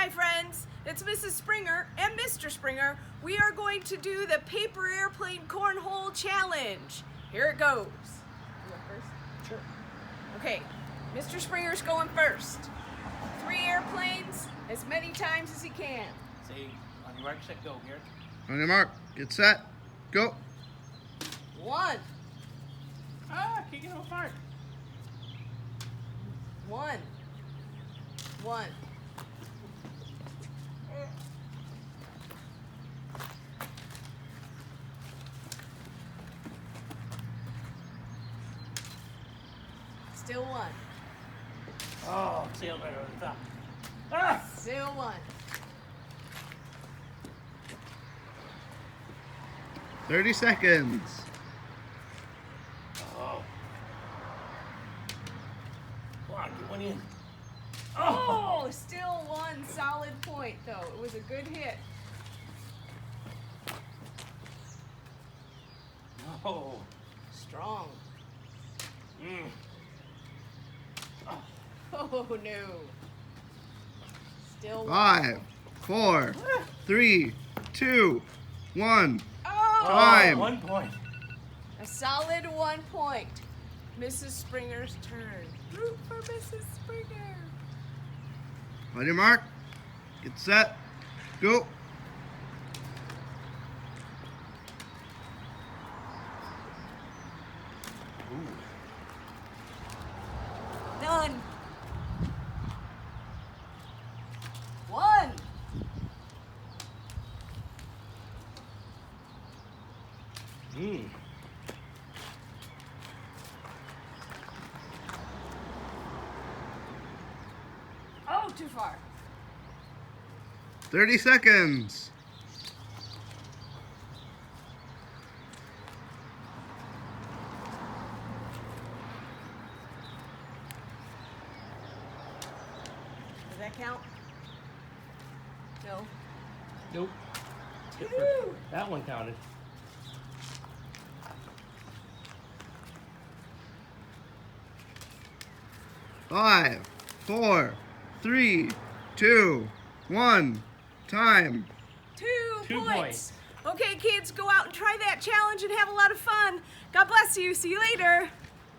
Hi friends, it's Mrs. Springer and Mr. Springer. We are going to do the paper airplane cornhole challenge. Here it goes. You want first? Sure. Okay, Mr. Springer's going first. 3 airplanes, as many times as he can. Say, on your mark, set, go, Garrett. On your mark, get set, go. 1, Kicking them apart. 1, 1. Still 1. Oh, sailed right over the top. Ah! Still 1. 30 seconds. Oh. Come on, get one in. Oh, still 1 solid point though. It was a good hit. Oh. Strong. Mm. Oh no. Still 1. 5, 4, 3, 2, 1. Oh! Time. 1 point. A solid 1 point. Mrs. Springer's turn. Root for Mrs. Springer. On your mark, get set, go. Done. 1. Mm. Oh, too far. 30 seconds. Does that count? No. Nope. Woo! That one counted. Five, 4, 3, 2, 1. Time. 2 points. points. Okay, kids, go out and try that challenge and have a lot of fun. God bless you. See you later.